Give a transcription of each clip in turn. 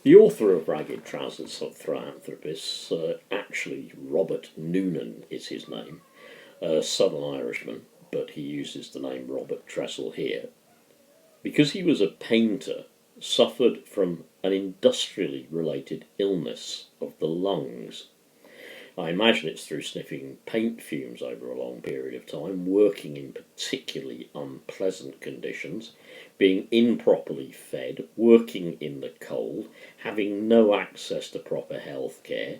The author of Ragged Trousers of Philanthropists, actually Robert Noonan is his name, a Southern Irishman, but he uses the name Robert Tressell here, because he was a painter, suffered from an industrially related illness of the lungs. I imagine it's through sniffing paint fumes over a long period of time, working in particularly unpleasant conditions, being improperly fed, working in the cold, having no access to proper health care,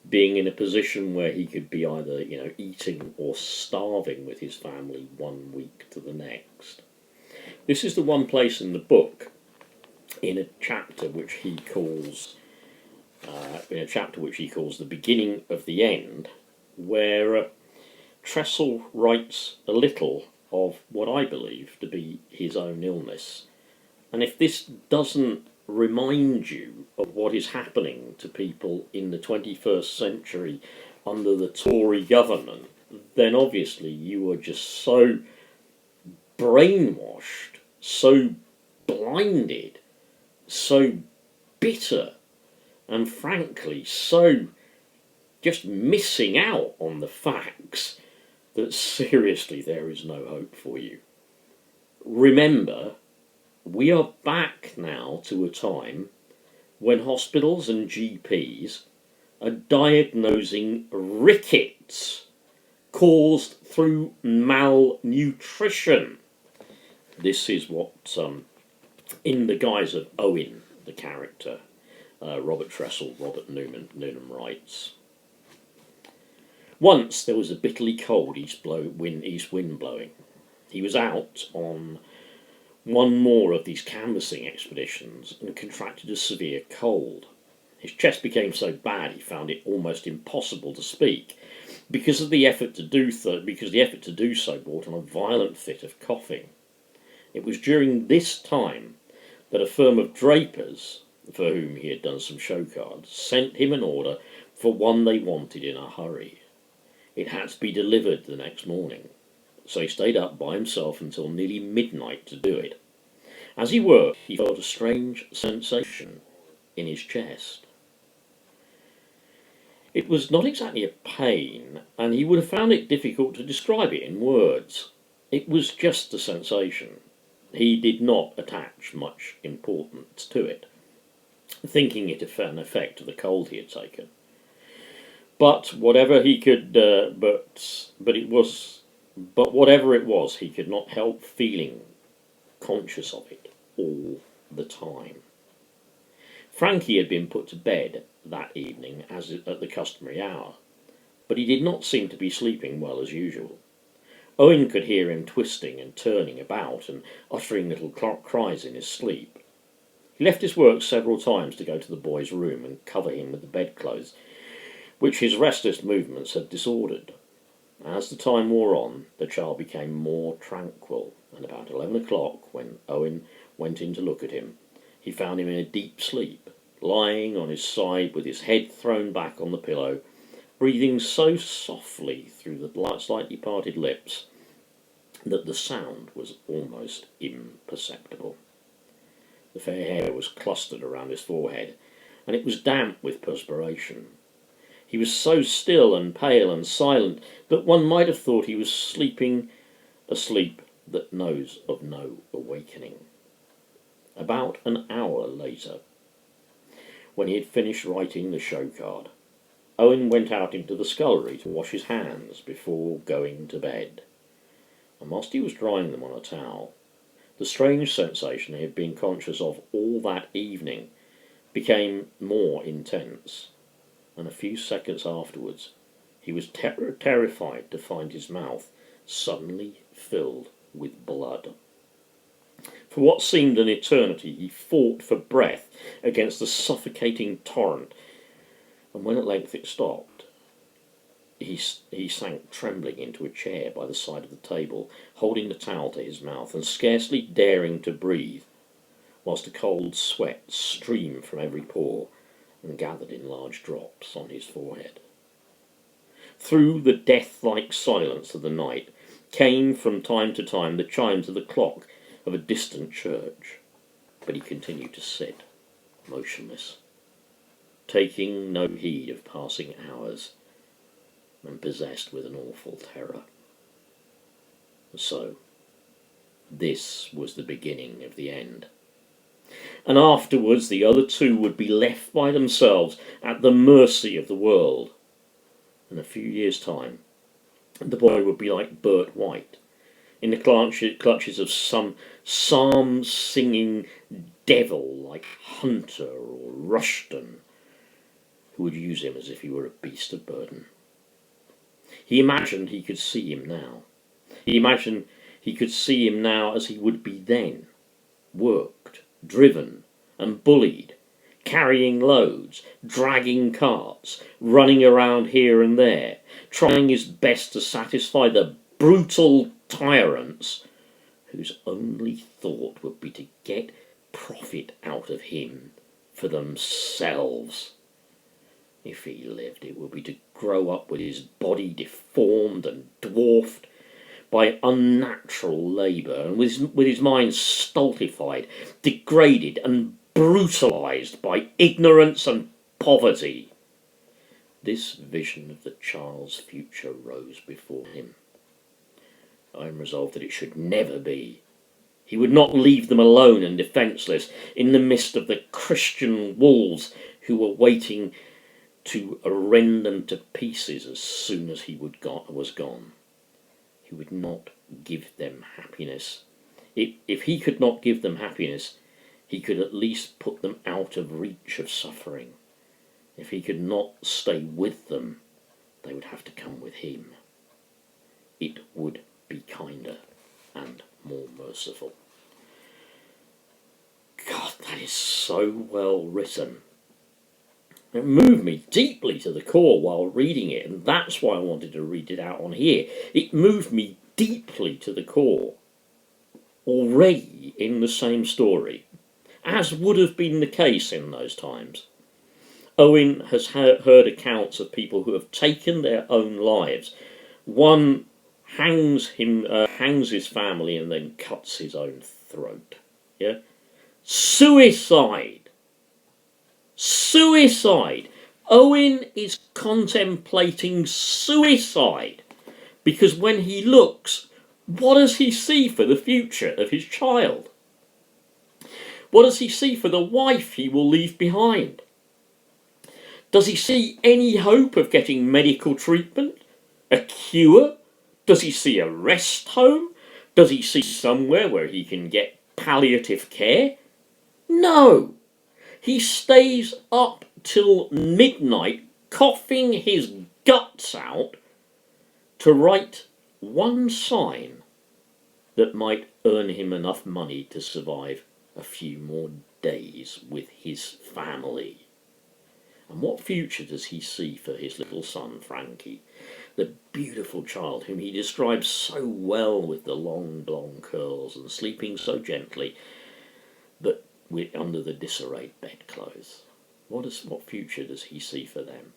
being in a position where he could be either, eating or starving with his family one week to the next. This is the one place in the book, in a chapter which he calls the beginning of the end, where Tressell writes a little of what I believe to be his own illness. And if this doesn't remind you of what is happening to people in the 21st century under the Tory government, then obviously you are just so brainwashed, so blinded, so bitter, and frankly so just missing out on the facts that seriously there is no hope for you. Remember, we are back now to a time when hospitals and GPs are diagnosing rickets caused through malnutrition. This is what, in the guise of Owen, the character, Robert Noonan writes. Once there was a bitterly cold east wind blowing. He was out on one more of these canvassing expeditions and contracted a severe cold. His chest became so bad he found it almost impossible to speak, because the effort to do so brought on a violent fit of coughing. It was during this time that a firm of drapers, for whom he had done some show cards, sent him an order for one they wanted in a hurry. It had to be delivered the next morning, so he stayed up by himself until nearly midnight to do it. As he worked, he felt a strange sensation in his chest. It was not exactly a pain, and he would have found it difficult to describe it in words. It was just a sensation. He did not attach much importance to it, thinking it an effect of the cold he had taken. But whatever it was, he could not help feeling conscious of it all the time. Frankie had been put to bed that evening as at the customary hour, but he did not seem to be sleeping well as usual. Owen could hear him twisting and turning about and uttering little cries in his sleep. He left his work several times to go to the boy's room and cover him with the bedclothes, which his restless movements had disordered. As the time wore on, the child became more tranquil, and about 11 o'clock, when Owen went in to look at him, he found him in a deep sleep, lying on his side with his head thrown back on the pillow, breathing so softly through the slightly parted lips that the sound was almost imperceptible. The fair hair was clustered around his forehead, and it was damp with perspiration. He was so still and pale and silent that one might have thought he was sleeping a sleep that knows of no awakening. About an hour later, when he had finished writing the show card, Owen went out into the scullery to wash his hands before going to bed. And whilst he was drying them on a towel, the strange sensation he had been conscious of all that evening became more intense, and a few seconds afterwards he was terrified to find his mouth suddenly filled with blood. For what seemed an eternity he fought for breath against the suffocating torrent, and when at length it stopped, he sank trembling into a chair by the side of the table, holding the towel to his mouth and scarcely daring to breathe, whilst a cold sweat streamed from every pore and gathered in large drops on his forehead. Through the death-like silence of the night came from time to time the chimes of the clock of a distant church, but he continued to sit, motionless, taking no heed of passing hours, and possessed with an awful terror. So, this was the beginning of the end. And afterwards the other two would be left by themselves at the mercy of the world. In a few years' time, the boy would be like Bert White, in the clutches of some psalm-singing devil like Hunter or Rushton, who would use him as if he were a beast of burden. He imagined he could see him now. He imagined he could see him now as he would be then, worked, driven and bullied, carrying loads, dragging carts, running around here and there, trying his best to satisfy the brutal tyrants whose only thought would be to get profit out of him for themselves. If he lived, it would be to grow up with his body deformed and dwarfed by unnatural labour, and with his mind stultified, degraded and brutalised by ignorance and poverty. This vision of the child's future rose before him. I am resolved that it should never be. He would not leave them alone and defenceless in the midst of the Christian wolves who were waiting to rend them to pieces as soon as he was gone. He would not give them happiness. If he could not give them happiness, he could at least put them out of reach of suffering. If he could not stay with them, they would have to come with him. It would be kinder and more merciful. God, that is so well written. It moved me deeply to the core while reading it, and that's why I wanted to read it out on here. It moved me deeply to the core. Already in the same story, as would have been the case in those times. Owen has heard accounts of people who have taken their own lives. One hangs his family and then cuts his own throat. Yeah, suicide. Suicide. Owen is contemplating suicide because when he looks, what does he see for the future of his child? What does he see for the wife he will leave behind? Does he see any hope of getting medical treatment? A cure? Does he see a rest home? Does he see somewhere where he can get palliative care? No. He stays up till midnight, coughing his guts out, to write one sign that might earn him enough money to survive a few more days with his family. And what future does he see for his little son, Frankie, the beautiful child whom he describes so well with the long blonde curls and sleeping so gently that under the disarrayed bedclothes? What future does he see for them?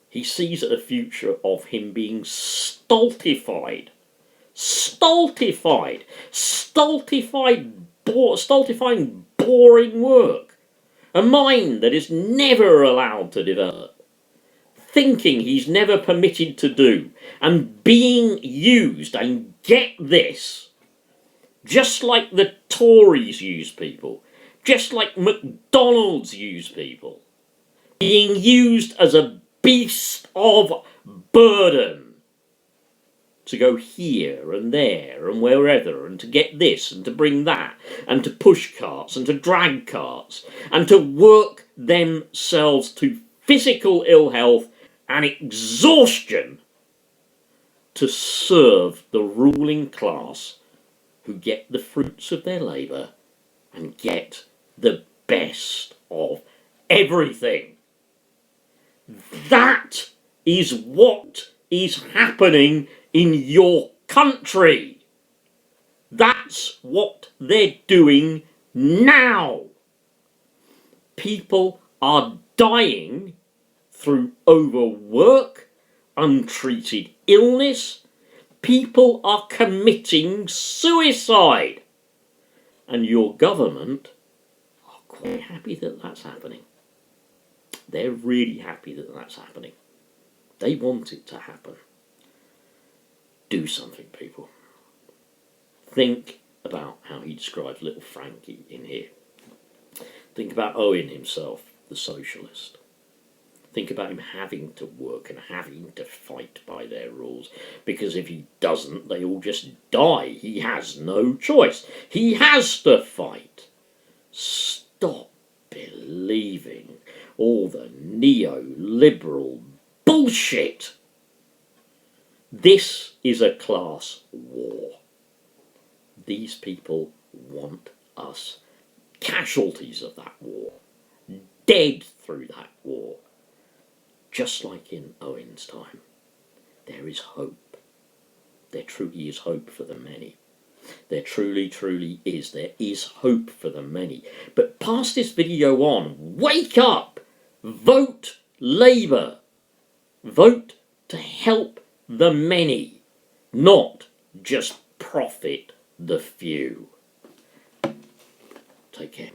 He sees a future of him being stultifying boring work, a mind that is never allowed to develop, thinking he's never permitted to do, and being used, and get this, just like the Tories use people, just like McDonald's use people, being used as a beast of burden to go here and there and wherever and to get this and to bring that and to push carts and to drag carts and to work themselves to physical ill health and exhaustion to serve the ruling class who get the fruits of their labour and get the best of everything. That is what is happening in your country. That's what they're doing now. People are dying through overwork, untreated illness. People are committing suicide. And your government are quite happy that that's happening. They're really happy that that's happening. They want it to happen. Do something, people. Think about how he describes little Frankie in here. Think about Owen himself, the socialist. Think about him having to work and having to fight by their rules, because if he doesn't, they all just die. He has no choice. He has to fight. Stop believing all the neoliberal bullshit. This is a class war. These people want us casualties of that war, dead through that war. Just like in Owen's time, there is hope. There truly is hope for the many. There truly, truly is. There is hope for the many. But pass this video on. Wake up! Vote Labour. Vote to help the many, not just profit the few. Take care.